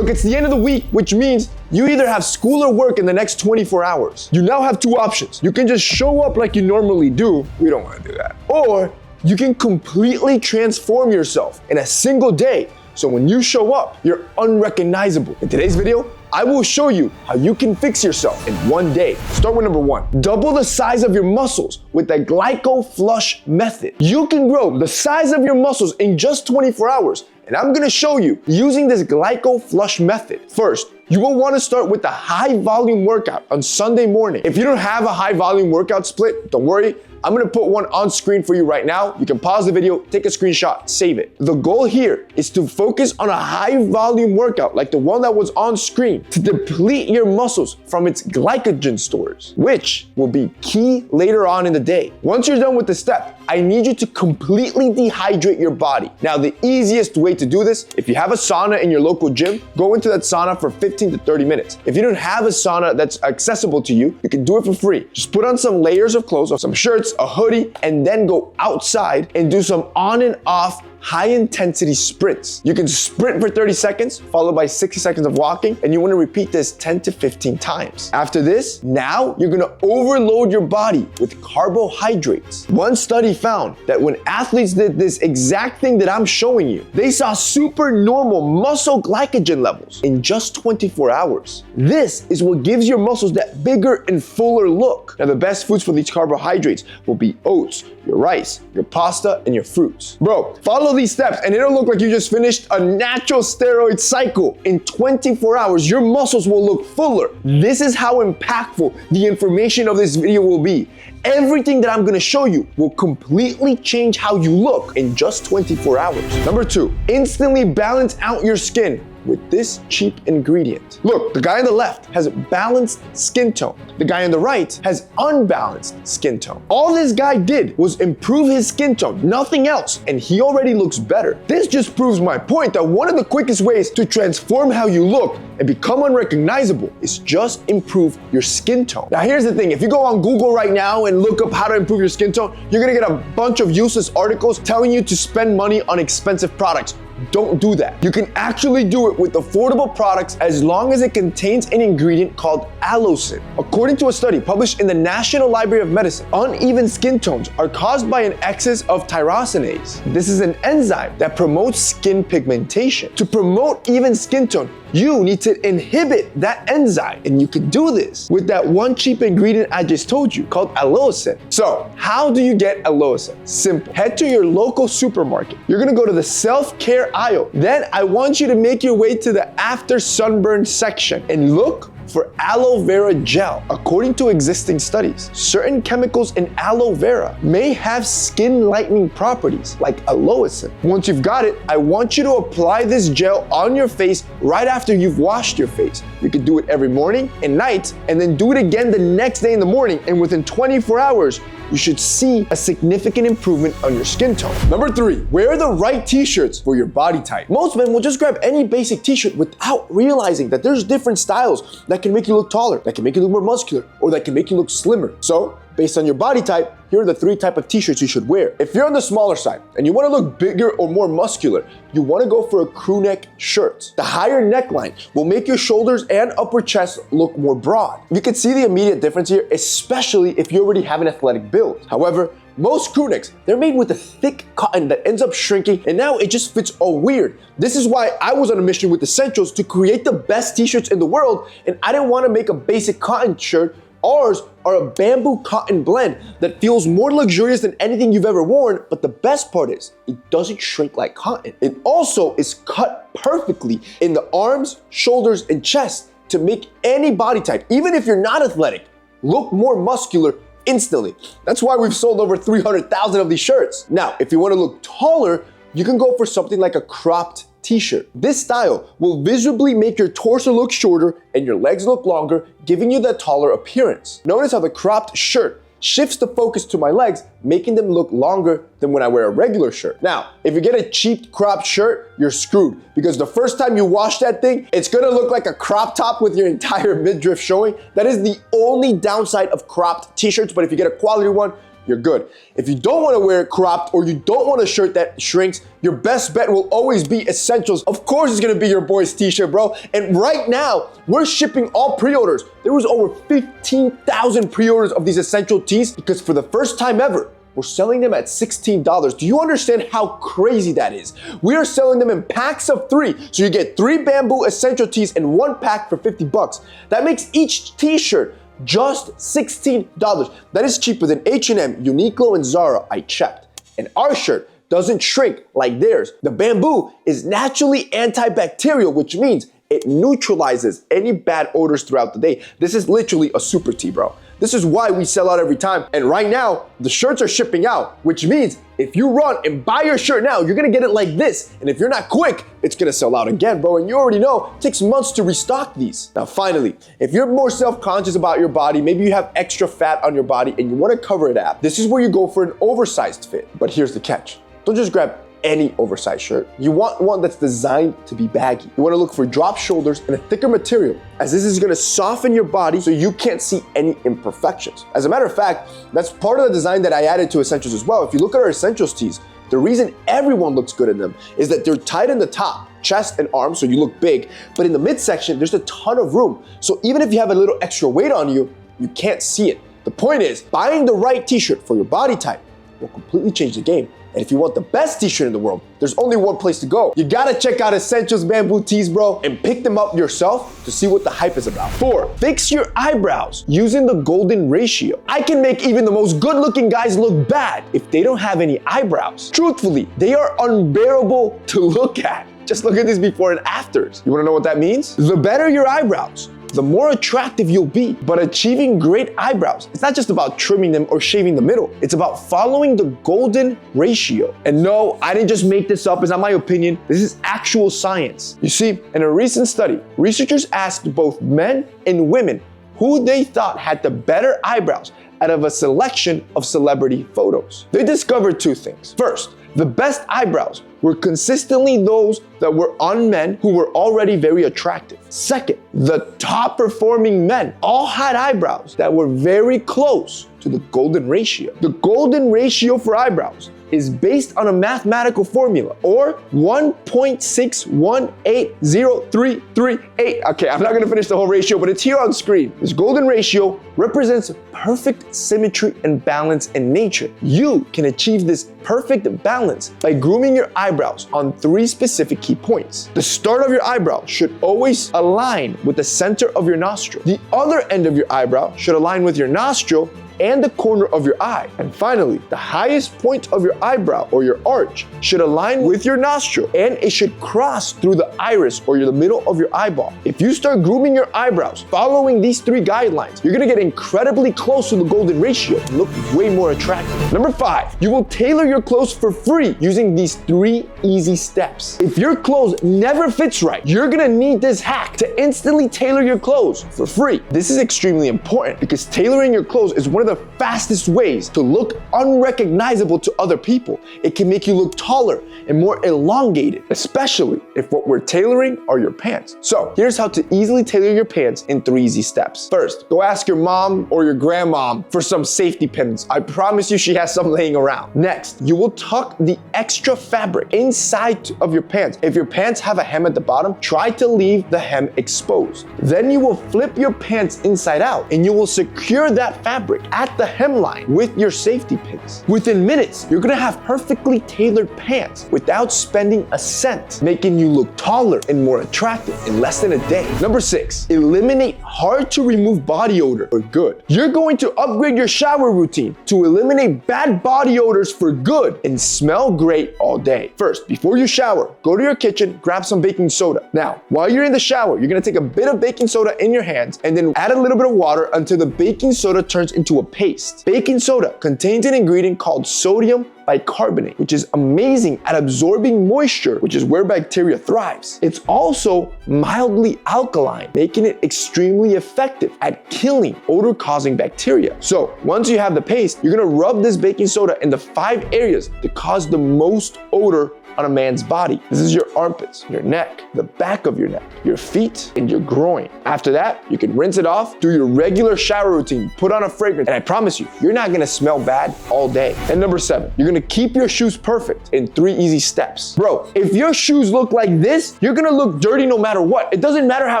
Look, it's the end of the week, which means you either have school or work in the next 24 hours. You now have two options. You can just show up like you normally do. We don't want to do that. Or you can completely transform yourself in a single day. So when you show up, you're unrecognizable. In today's video, I will show you how you can fix yourself in one day. Start with number one. Double the size of your muscles with the Glyco Flush method. You can grow the size of your muscles in just 24 hours. And I'm gonna show you using this Glyco Flush method. First, you will want to start with a high volume workout on Sunday morning. If you don't have a high volume workout split, don't worry. I'm gonna put one on screen for you right now. You can pause the video, take a screenshot, save it. The goal here is to focus on a high volume workout like the one that was on screen to deplete your muscles from its glycogen stores, which will be key later on in the day. Once you're done with the step, I need you to completely dehydrate your body. Now, the easiest way to do this, if you have a sauna in your local gym, go into that sauna for 15 to 30 minutes. If you don't have a sauna that's accessible to you, you can do it for free. Just put on some layers of clothes, or some shirts, a hoodie, and then go outside and do some on and off high intensity sprints. You can sprint for 30 seconds, followed by 60 seconds of walking, and you want to repeat this 10 to 15 times. After this, now you're gonna overload your body with carbohydrates. One study found that when athletes did this exact thing that I'm showing you, they saw super normal muscle glycogen levels in just 24 hours. This is what gives your muscles that bigger and fuller look. Now, the best foods for these carbohydrates will be oats, your rice, your pasta, and your fruits. Bro, follow these steps and it'll look like you just finished a natural steroid cycle. In 24 hours, your muscles will look fuller. This is how impactful the information of this video will be. Everything that I'm gonna show you will completely change how you look in just 24 hours. Number two, instantly balance out your skin with this cheap ingredient. Look, the guy on the left has balanced skin tone. The guy on the right has unbalanced skin tone. All this guy did was improve his skin tone, nothing else, and he already looks better. This just proves my point that one of the quickest ways to transform how you look and become unrecognizable is just improve your skin tone. Now here's the thing, if you go on Google right now and look up how to improve your skin tone, you're gonna get a bunch of useless articles telling you to spend money on expensive products. Don't do that. You can actually do it with affordable products as long as it contains an ingredient called allicin. According to a study published in the National Library of Medicine, uneven skin tones are caused by an excess of tyrosinase. This is an enzyme that promotes skin pigmentation. To promote even skin tone, you need to inhibit that enzyme, and you can do this with that one cheap ingredient I just told you called allicin. So, how do you get allicin? Simple. Head to your local supermarket. You're gonna go to the self-care aisle. Then I want you to make your way to the after sunburn section and look for aloe vera gel. According to existing studies, certain chemicals in aloe vera may have skin lightening properties like allicin. Once you've got it, I want you to apply this gel on your face right after you've washed your face. You can do it every morning and night, and then do it again the next day in the morning, and within 24 hours, you should see a significant improvement on your skin tone. Number three, wear the right t-shirts for your body type. Most men will just grab any basic t-shirt without realizing that there's different styles that can make you look taller, that can make you look more muscular, or that can make you look slimmer. So, based on your body type, here are the three types of t-shirts you should wear. If you're on the smaller side and you want to look bigger or more muscular, you want to go for a crew neck shirt. The higher neckline will make your shoulders and upper chest look more broad. You can see the immediate difference here, especially if you already have an athletic build. However, most crew necks, they're made with a thick cotton that ends up shrinking, and now it just fits all weird. This is why I was on a mission with Essentials to create the best t-shirts in the world, and I didn't want to make a basic cotton shirt. Ours are a bamboo cotton blend that feels more luxurious than anything you've ever worn, but the best part is it doesn't shrink like cotton. It also is cut perfectly in the arms, shoulders, and chest to make any body type, even if you're not athletic, look more muscular instantly. That's why we've sold over 300,000 of these shirts. Now, if you want to look taller, you can go for something like a cropped t-shirt. This style will visibly make your torso look shorter and your legs look longer, giving you that taller appearance. Notice how the cropped shirt shifts the focus to my legs, making them look longer than when I wear a regular shirt. Now, if you get a cheap cropped shirt, you're screwed, because the first time you wash that thing, it's gonna look like a crop top with your entire midriff showing. That is the only downside of cropped t-shirts, but if you get a quality one, you're good. If you don't want to wear it cropped or you don't want a shirt that shrinks, your best bet will always be Essentials. Of course, it's gonna be your boy's t-shirt, bro. And right now, we're shipping all pre-orders. There was over 15,000 pre-orders of these Essential tees because for the first time ever, we're selling them at $16. Do you understand how crazy that is? We are selling them in packs of 3. So you get 3 Bamboo Essential tees in 1 pack for 50 bucks. That makes each t-shirt just $16. That is cheaper than H&M, Uniqlo, and Zara, I checked. And our shirt doesn't shrink like theirs. The Bamboo is naturally antibacterial, which means it neutralizes any bad odors throughout the day. This is literally a super tee, bro. This is why we sell out every time. And right now, the shirts are shipping out, which means if you run and buy your shirt now, you're gonna get it like this. And if you're not quick, it's gonna sell out again, bro. And you already know, it takes months to restock these. Now, finally, if you're more self-conscious about your body, maybe you have extra fat on your body and you wanna cover it up, this is where you go for an oversized fit. But here's the catch. Don't just grab any oversized shirt. You want one that's designed to be baggy. You wanna look for drop shoulders and a thicker material, as this is gonna soften your body so you can't see any imperfections. As a matter of fact, that's part of the design that I added to Essentials as well. If you look at our Essentials tees, the reason everyone looks good in them is that they're tight in the top, chest and arms, so you look big, but in the midsection, there's a ton of room. So even if you have a little extra weight on you, you can't see it. The point is, buying the right t-shirt for your body type will completely change the game. And if you want the best t-shirt in the world, there's only one place to go. You gotta check out Essentials Bamboo tees, bro, and pick them up yourself to see what the hype is about. 4, fix your eyebrows using the golden ratio. I can make even the most good-looking guys look bad if they don't have any eyebrows. Truthfully, they are unbearable to look at. Just look at these before and afters. You wanna know what that means? The better your eyebrows, the more attractive you'll be. But achieving great eyebrows, it's not just about trimming them or shaving the middle. It's about following the golden ratio. And no, I didn't just make this up. It's not my opinion. This is actual science. You see, in a recent study, researchers asked both men and women who they thought had the better eyebrows out of a selection of celebrity photos. They discovered 2 things. First, the best eyebrows were consistently those that were on men who were already very attractive. Second, the top performing men all had eyebrows that were very close to the golden ratio. The golden ratio for eyebrows is based on a mathematical formula, or 1.61803338. Okay, I'm not gonna finish the whole ratio, but it's here on screen. This golden ratio represents perfect symmetry and balance in nature. You can achieve this perfect balance by grooming your eyebrows on 3 specific key points. The start of your eyebrow should always align with the center of your nostril. The other end of your eyebrow should align with your nostril and the corner of your eye. And finally, the highest point of your eyebrow or your arch should align with your nostril, and it should cross through the iris or the middle of your eyeball. If you start grooming your eyebrows following these 3 guidelines, you're gonna get incredibly close to the golden ratio and look way more attractive. Number 5, you will tailor your clothes for free using these 3 easy steps. If your clothes never fits right, you're gonna need this hack to instantly tailor your clothes for free. This is extremely important because tailoring your clothes is one of the fastest ways to look unrecognizable to other people. It can make you look taller and more elongated, especially if what we're tailoring are your pants. So here's how to easily tailor your pants in 3 easy steps. First, go ask your mom or your grandmom for some safety pins. I promise you she has some laying around. Next, you will tuck the extra fabric inside of your pants. If your pants have a hem at the bottom, try to leave the hem exposed. Then you will flip your pants inside out and you will secure that fabric at the hemline with your safety pins. Within minutes, you're gonna have perfectly tailored pants without spending a cent, making you look taller and more attractive in less than a day. Number 6, eliminate hard to remove body odor for good. You're going to upgrade your shower routine to eliminate bad body odors for good and smell great all day. First, before you shower, go to your kitchen, grab some baking soda. Now, while you're in the shower, you're gonna take a bit of baking soda in your hands and then add a little bit of water until the baking soda turns into a paste. Baking soda contains an ingredient called sodium bicarbonate, which is amazing at absorbing moisture, which is where bacteria thrives. It's also mildly alkaline, making it extremely effective at killing odor-causing bacteria. So once you have the paste, you're gonna rub this baking soda in the 5 areas that cause the most odor on a man's body. This is your armpits, your neck, the back of your neck, your feet, and your groin. After that, you can rinse it off, do your regular shower routine, put on a fragrance, and I promise you, you're not gonna smell bad all day. And number 7, you're gonna keep your shoes perfect in 3 easy steps. Bro, if your shoes look like this, you're gonna look dirty no matter what. It doesn't matter how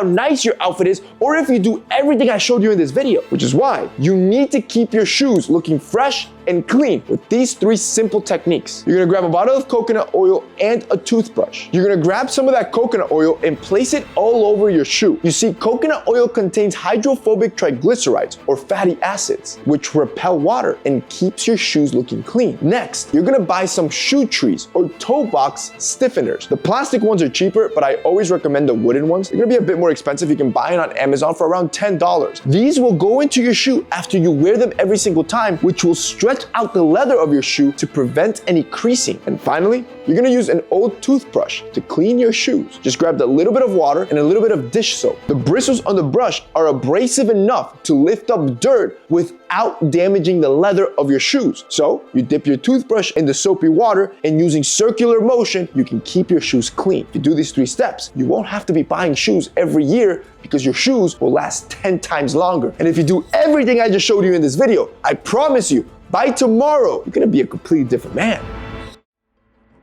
nice your outfit is or if you do everything I showed you in this video, which is why you need to keep your shoes looking fresh and clean with these 3 simple techniques. You're gonna grab a bottle of coconut oil and a toothbrush. You're gonna grab some of that coconut oil and place it all over your shoe. You see, coconut oil contains hydrophobic triglycerides or fatty acids, which repel water and keeps your shoes looking clean. Next, you're gonna buy some shoe trees or toe box stiffeners. The plastic ones are cheaper, but I always recommend the wooden ones. They're gonna be a bit more expensive. You can buy it on Amazon for around $10. These will go into your shoe after you wear them every single time, which will stretch out the leather of your shoe to prevent any creasing. And finally, you're gonna use an old toothbrush to clean your shoes. Just grab a little bit of water and a little bit of dish soap. The bristles on the brush are abrasive enough to lift up dirt without damaging the leather of your shoes. So you dip your toothbrush in the soapy water, and using circular motion, you can keep your shoes clean. If you do these 3 steps, you won't have to be buying shoes every year because your shoes will last 10 times longer. And if you do everything I just showed you in this video, I promise you, by tomorrow, you're gonna be a completely different man.